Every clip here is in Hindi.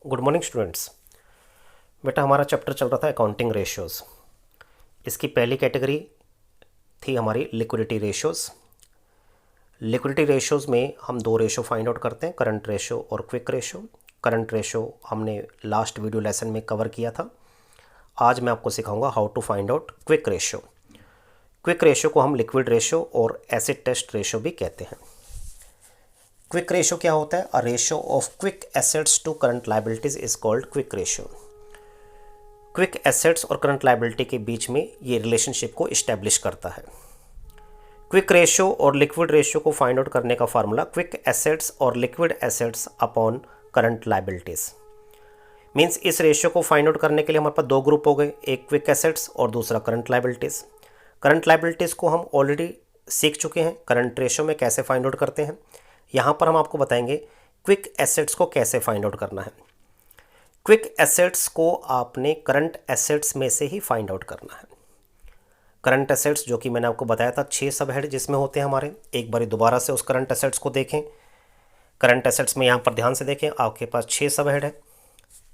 Good morning students. बेटा हमारा चैप्टर चल रहा था अकाउंटिंग रेशियोज़। इसकी पहली कैटेगरी थी हमारी लिक्विडिटी रेशियोज़। लिक्विडिटी रेशियोज़ में हम दो रेशो फाइंड आउट करते हैं, करंट रेशो और क्विक रेशो। करंट रेशो हमने लास्ट वीडियो लेसन में कवर किया था। आज मैं आपको सिखाऊंगा how to find out quick ratio. Quick ratio को हम लिक्विड रेशो और एसिड टेस्ट रेशो भी कहते हैं। क्विक रेशो क्या होता है? A ratio of quick assets to current liabilities is called quick ratio. Quick assets और करंट लायबिलिटी के बीच में ये रिलेशनशिप को इस्टेब्लिश करता है। क्विक रेशो और लिक्विड रेशो को फाइंड आउट करने का फार्मूला क्विक एसेट्स और liquid assets upon current liabilities means इस रेशो को फाइंड आउट करने के लिए हमारे पास दो ग्रुप हो गए, एक क्विक एसेट्स और दूसरा करंट लायबिलिटीज। करंट लायबिलिटीज को हम ऑलरेडी सीख चुके हैं करंट रेशो में कैसे फाइंड आउट करते हैं। यहाँ पर हम आपको बताएंगे क्विक एसेट्स को कैसे फाइंड आउट करना है। क्विक एसेट्स को आपने करंट एसेट्स में से ही फाइंड आउट करना है। करंट एसेट्स जो कि मैंने आपको बताया था 6 सब हेड जिसमें होते हैं हमारे। एक बार दोबारा से उस करंट एसेट्स को देखें। करंट एसेट्स में यहाँ पर ध्यान से देखें, आपके पास 6 सब हेड है।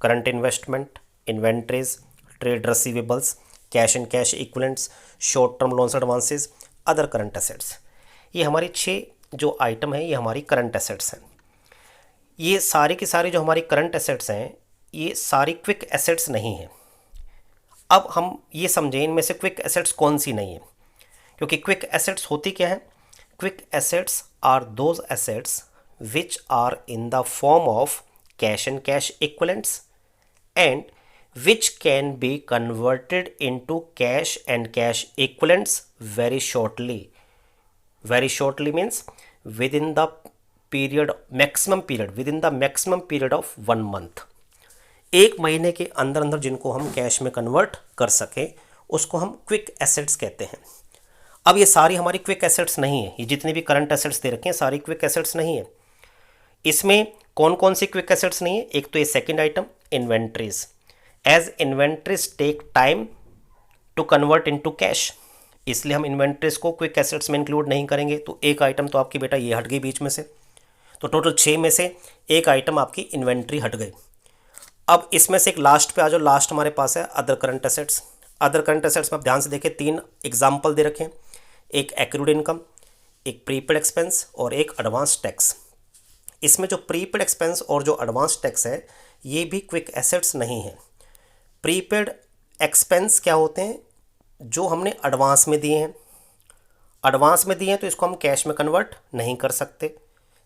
Current investment, inventories, trade receivables, cash and cash equivalents, short term loans advances, other current assets. ये हमारी 6 जो आइटम है ये हमारी करंट एसेट्स हैं। ये सारी की सारी जो हमारी करंट एसेट्स हैं ये सारी क्विक एसेट्स नहीं हैं। अब हम ये समझें इनमें से क्विक एसेट्स कौन सी नहीं है, क्योंकि क्विक एसेट्स होती क्या है? Quick assets are those assets which are in the form of cash and cash equivalents and which can be converted into cash and cash equivalents very shortly. Very shortly means within the maximum period of 1 month. एक महीने के अंदर अंदर जिनको हम कैश में कन्वर्ट कर सकें उसको हम क्विक एसेट्स कहते हैं। अब ये सारी हमारी क्विक एसेट्स नहीं है, ये जितनी भी करंट एसेट्स दे रखे हैं सारी क्विक एसेट्स नहीं है। इसमें कौन कौन सी क्विक एसेट्स नहीं है? एक तो ये second item inventories, as inventories take time to convert into cash, इसलिए हम इन्वेंट्रीज को क्विक एसेट्स में इंक्लूड नहीं करेंगे। तो एक आइटम तो आपकी बेटा ये हट गई बीच में से, तो टोटल 6 में से एक आइटम आपकी इन्वेंट्री हट गई। अब इसमें से एक लास्ट पे आ जाओ। लास्ट हमारे पास है other current assets. Other current assets में आप ध्यान से देखें 3 एग्जाम्पल दे रखे हैं, एक एक्रूड इनकम, एक प्रीपेड एक्सपेंस और एक एडवांस टैक्स। इसमें जो प्रीपेड एक्सपेंस और जो एडवांस टैक्स है ये भी क्विक एसेट्स नहीं है। प्रीपेड एक्सपेंस क्या होते हैं? जो हमने एडवांस में दिए हैं, एडवांस में दिए हैं तो इसको हम कैश में कन्वर्ट नहीं कर सकते,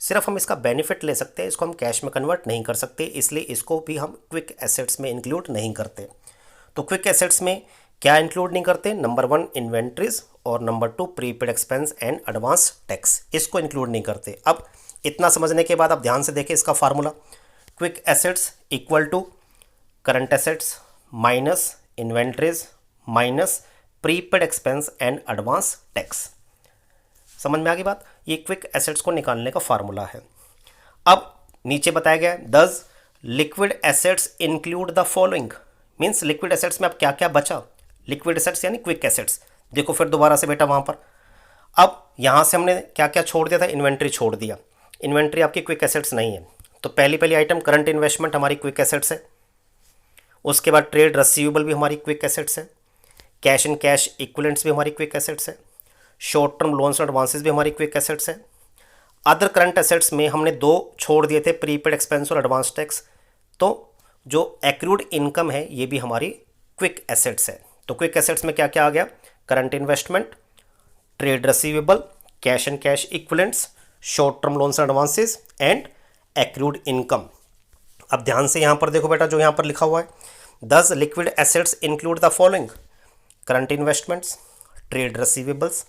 सिर्फ हम इसका बेनिफिट ले सकते हैं, इसको हम कैश में कन्वर्ट नहीं कर सकते, इसलिए इसको भी हम क्विक एसेट्स में इंक्लूड नहीं करते। तो क्विक एसेट्स में क्या इंक्लूड नहीं करते? नंबर 1 इन्वेंट्रीज और number 2 prepaid expense and advance tax, इसको इंक्लूड नहीं करते। अब इतना समझने के बाद आप ध्यान से देखें इसका formula, quick assets equal to current assets minus inventories minus prepaid expense and advance tax. समझ में आ गई बात? ये क्विक एसेट्स को निकालने का फार्मूला है। अब नीचे बताया गया है does liquid assets include the following, means liquid assets में अब क्या क्या बचा? लिक्विड एसेट्स यानी क्विक एसेट्स। देखो फिर दोबारा से बेटा वहाँ पर, अब यहाँ से हमने क्या क्या छोड़ दिया था? इन्वेंट्री छोड़ दिया। इन्वेंट्री आपकी क्विक एसेट्स नहीं है, तो पहली आइटम करंट इन्वेस्टमेंट हमारी क्विक एसेट्स है। उसके बाद ट्रेड रिसीवेबल भी हमारी क्विक एसेट्स है, कैश एंड कैश इक्विवेलेंट्स भी हमारी क्विक एसेट्स है, short term loans and advances भी हमारी क्विक एसेट्स है। अदर करंट एसेट्स में हमने 2 छोड़ दिए थे, प्रीपेड एक्सपेंस और एडवांस टैक्स। तो जो एक्रूड इनकम है ये भी हमारी क्विक एसेट्स है। तो क्विक एसेट्स में क्या क्या आ गया? Current investment, trade receivable, cash and cash equivalents, short term loans and advances and accrued income. अब ध्यान से यहाँ पर देखो बेटा, जो यहाँ पर लिखा हुआ है दस liquid assets include the following current investments, trade receivables,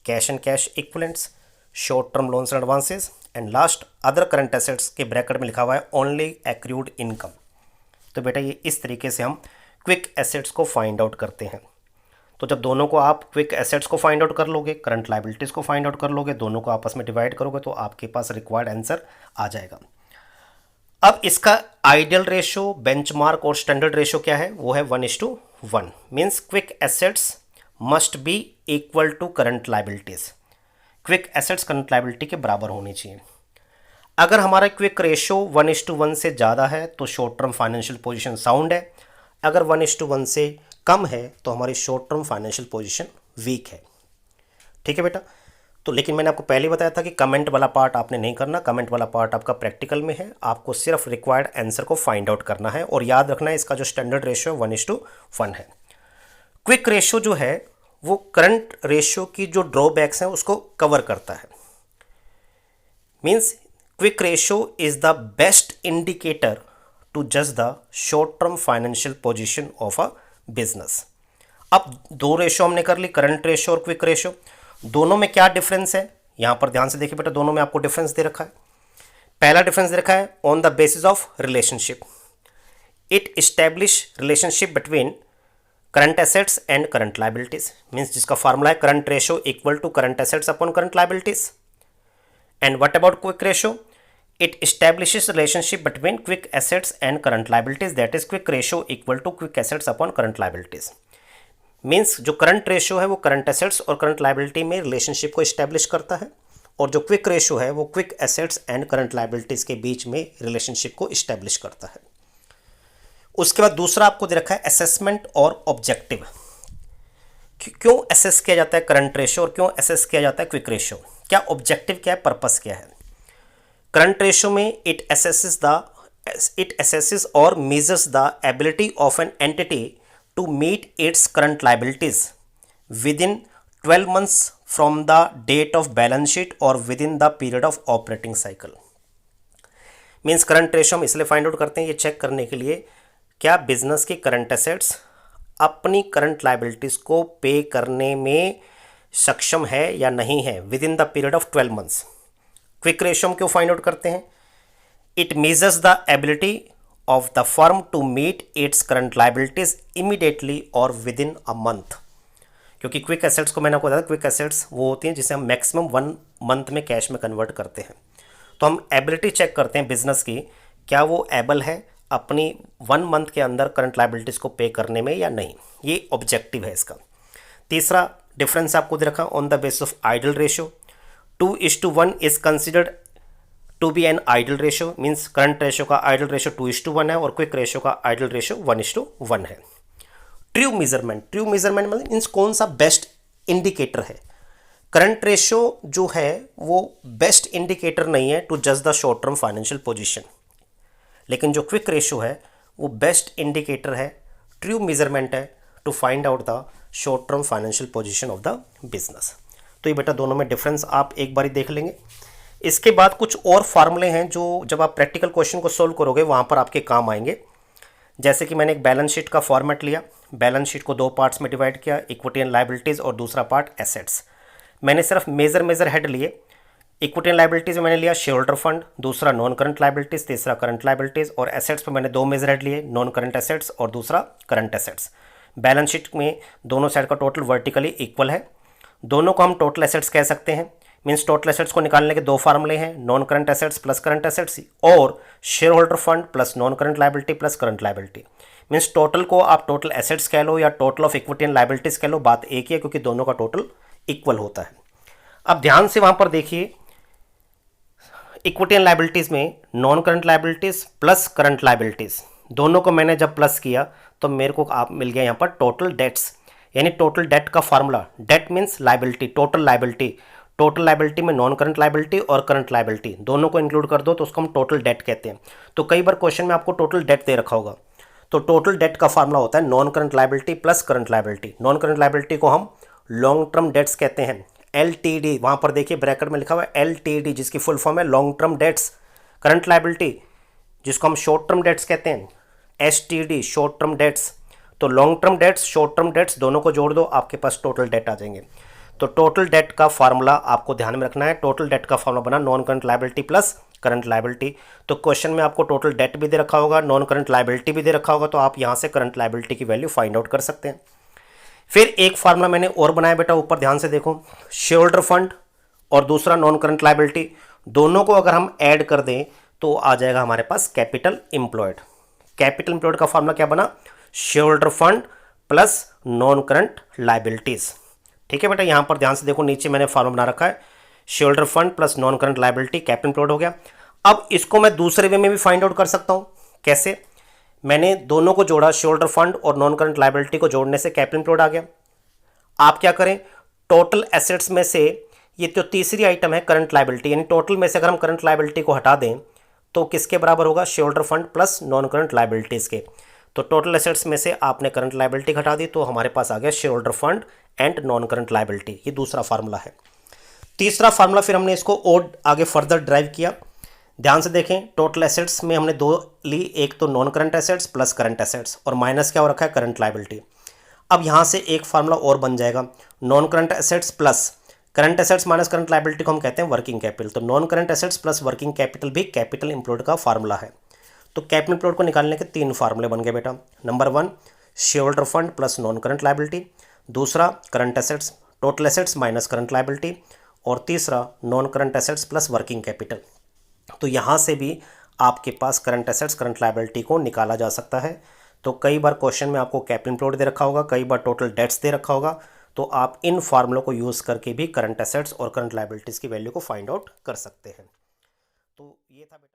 cash and cash equivalents, short term loans and advances and last other current assets के ब्रैकेट में लिखा हुआ है ओनली एक्रूड इनकम। तो बेटा ये इस तरीके से हम क्विक एसेट्स को फाइंड आउट करते हैं। तो जब दोनों को आप क्विक एसेट्स को फाइंड आउट कर लोगे, करंट लायबिलिटीज़ को फाइंड आउट कर लोगे, दोनों को आपस में डिवाइड करोगे तो आपके पास रिक्वायर्ड आंसर आ जाएगा। अब इसका आइडियल रेशो, बेंचमार्क और स्टैंडर्ड रेशो क्या है? वो है 1:1, means quick assets must be equal to current liabilities. Quick assets current liability के बराबर होनी चाहिए। अगर हमारा क्विक रेशो 1:1 से ज़्यादा है तो short term financial position sound है, अगर 1:1 से कम है तो हमारी short term financial position weak है। ठीक है बेटा। तो लेकिन मैंने आपको पहले बताया था कि कमेंट वाला पार्ट आपने नहीं करना, कमेंट वाला पार्ट आपका प्रैक्टिकल में है, आपको सिर्फ रिक्वायर्ड आंसर को फाइंड आउट करना है और याद रखना है इसका जो स्टैंडर्ड रेशियो 1:1 है। क्विक रेशियो जो है वो करंट रेशियो की जो ड्रॉबैक्स हैं उसको कवर करता है। Means quick ratio is the best indicator to जज the short term financial position of a business. अब दो रेशियो हमने कर ली, करंट रेशियो और क्विक रेशियो। दोनों में क्या डिफरेंस है, यहां पर ध्यान से देखिए बेटा, दोनों में आपको डिफरेंस दे रखा है। पहला डिफरेंस दे रखा है on the basis of relationship, it establish relationship between current assets and current liabilities. Means जिसका फार्मूला है current ratio equal to current assets upon current liabilities. And what about quick ratio, it establishes relationship between quick assets and current liabilities, that is quick ratio equal to quick assets upon current liabilities। Means जो करंट रेशियो है वो करंट एसेट्स और करंट लाइबिलिटी में रिलेशनशिप को इस्टेब्लिश करता है और जो क्विक रेशियो है वो quick assets and current liabilities के बीच में रिलेशनशिप को इस्टेब्लिश करता है। उसके बाद दूसरा आपको दे रखा है असेसमेंट और ऑब्जेक्टिव। क्यों असेस किया जाता है करंट रेशियो और क्यों असेस किया जाता है क्विक रेशियो, क्या ऑब्जेक्टिव क्या है, पर्पस क्या है। करंट रेशियो में it assesses or measures the ability of an entity to meet its current liabilities within 12 months from the date of balance sheet or within the period of operating cycle। Means current ratio हम इसलिए फाइंड आउट करते हैं ये चेक करने के लिए क्या बिजनेस की करंट एसेट्स अपनी करंट लाइबिलिटीज को पे करने में सक्षम है या नहीं है within the period of 12 months. Quick ratio हम क्यों फाइंड आउट करते हैं, it measures the ability of the firm to meet its current liabilities immediately और विद इन अ मंथ। क्योंकि क्विक एसेट्स को मैंने आपको बताया, क्विक एसेट्स वो होती हैं जिसे हम मैक्सिमम 1 मंथ में कैश में कन्वर्ट करते हैं। तो हम एबिलिटी चेक करते हैं बिजनेस की, क्या वो एबल है अपनी 1 मंथ के अंदर करंट लाइबिलिटीज को पे करने में या नहीं, ये ऑब्जेक्टिव है इसका। तीसरा डिफरेंस आपको दे रखा on the basis of ideal ratio, 2:1 is considered to be an ideal ratio. Means current ratio का आइडल रेशियो 2:1 है और क्विक रेशियो का आइडल रेशियो 1:1 है। ट्रू मेजरमेंट, ट्रू मेजरमेंट मतलब मीन्स कौन सा बेस्ट इंडिकेटर है। करंट रेशियो जो है वो बेस्ट इंडिकेटर नहीं है टू जज the short term financial position, लेकिन जो क्विक रेशियो है वो बेस्ट इंडिकेटर है, ट्रू मेजरमेंट है to find out the short term financial position of the business. तो ये बेटा दोनों में डिफरेंस आप एक बार देख लेंगे। इसके बाद कुछ और फार्मूले हैं जो जब आप प्रैक्टिकल क्वेश्चन को सोल्व करोगे वहाँ पर आपके काम आएंगे। जैसे कि मैंने एक बैलेंस शीट का फॉर्मेट लिया, बैलेंस शीट को 2 पार्ट्स में डिवाइड किया, इक्विटी एंड लाइबिलिटीज़ और दूसरा पार्ट एसेट्स। मैंने सिर्फ मेजर हेड लिए। इक्विटी एंड लाइबिलिटीज़ में मैंने लिया शेयर होल्डर फंड, दूसरा नॉन करंट लाइबिलिटीज़, तीसरा करंट लाइबिलिटीज़, और एसेट्स पर मैंने 2 मेजर हेड लिए, नॉन करंट एसेट्स और दूसरा करंट एसेट्स। बैलेंस शीट में दोनों साइड का टोटल वर्टिकली इक्वल है, दोनों को हम टोटल एसेट्स कह सकते हैं। मीन्स टोटल एसेट्स को निकालने के 2 फार्मूले हैं, non current assets plus current assets और share holder fund plus non current liability plus current liability. Means total को आप टोटल एसेट्स कह लो या total of equity and liabilities कह लो, बात एक ही है क्योंकि दोनों का टोटल इक्वल होता है। अब ध्यान से वहां पर देखिए, इक्विटी एंड लाइबिलिटीज में non current liabilities plus current liabilities दोनों को मैंने जब प्लस किया तो मेरे को आप मिल गया यहाँ पर टोटल डेट्स, यानी टोटल डेट का formula, that means liability, total liability. Total liability में नॉन करंट लाइबिलिटी और करंट लाइबिलिटी दोनों को इंक्लूड कर दो तो उसको हम टोटल डेट कहते हैं। तो कई बार क्वेश्चन में आपको टोटल डेट दे रखा होगा, तो टोटल डेट का फार्मूला होता है non current liability plus current liability. Non current liability को हम लॉन्ग टर्म डेट्स कहते हैं, LTD, वहाँ पर देखिए ब्रैकेट में लिखा हुआ है LTD, जिसकी फुल फॉर्म है long term debts. Current liability जिसको हम शॉर्ट टर्म डेट्स कहते हैं, STD, शॉर्ट टर्म डेट्स। तो long term debts, short term debts दोनों को जोड़ दो, आपके पास टोटल डेट आ जाएंगे। तो टोटल डेट का फार्मूला आपको ध्यान में रखना है, टोटल डेट का फार्मूला बना non current liability plus current liability. तो क्वेश्चन में आपको टोटल डेट भी दे रखा होगा, नॉन करंट लाइबिलिटी भी दे रखा होगा, तो आप यहाँ से करंट लाइबिलिटी की वैल्यू फाइंड आउट कर सकते हैं। फिर एक फार्मूला मैंने और बनाया बेटा, ऊपर ध्यान से देखो, शेयर होल्डर फंड और दूसरा नॉन करंट लाइबिलिटी, दोनों को अगर हम ऐड कर दें तो आ जाएगा हमारे पास कैपिटल एम्प्लॉयड। कैपिटल एम्प्लॉयड का फार्मूला क्या बना, share holder fund plus non current liabilities. ठीक है बेटा, यहां पर ध्यान से देखो, नीचे मैंने फार्मूला बना रखा है share holder fund plus non current liability, capital employed हो गया। अब इसको मैं दूसरे वे में भी फाइंड आउट कर सकता हूँ। कैसे? मैंने दोनों को जोड़ा, शेयर होल्डर फंड और नॉन करंट लायबिलिटी को जोड़ने से कैपिटल एम्प्लॉयड आ गया। आप क्या करें, टोटल एसेट्स में से ये जो तीसरी आइटम है करंट लायबिलिटी, यानी टोटल में से अगर हम करंट लायबिलिटी को हटा दें तो किसके बराबर होगा? Share holder fund plus non current liabilities के। तो टोटल एसेट्स में से आपने करंट लायबिलिटी घटा दी तो हमारे पास आ गया share holder fund and non current liability. ये दूसरा फार्मूला है। तीसरा फार्मूला फिर हमने इसको और आगे फर्दर ड्राइव किया। ध्यान से देखें, टोटल एसेट्स में हमने दो ली, एक तो non current assets plus current assets और माइनस क्या हो रखा है? Current liability. अब यहाँ से एक फार्मूला और बन जाएगा, non current assets plus current assets minus current liability को हम कहते हैं वर्किंग कैपिटल। तो non current assets plus working capital भी कैपिटल एम्प्लॉयड का फार्मूला है। तो कैपिटल एम्प्लॉयड को निकालने के 3 फार्मूले बन गए बेटा। Number 1 share holder fund plus non current liability, दूसरा current assets total assets minus current liability, और तीसरा non current assets plus working capital. तो यहाँ से भी आपके पास करंट एसेट्स करंट लायबिलिटी को निकाला जा सकता है। तो कई बार क्वेश्चन में आपको कैपिटल एम्प्लॉयड दे रखा होगा, कई बार टोटल डेट्स दे रखा होगा, तो आप इन फार्मूलों को यूज़ करके भी करंट एसेट्स और करंट लायबिलिटीज़ की वैल्यू को फाइंड आउट कर सकते हैं। तो ये था बेटा।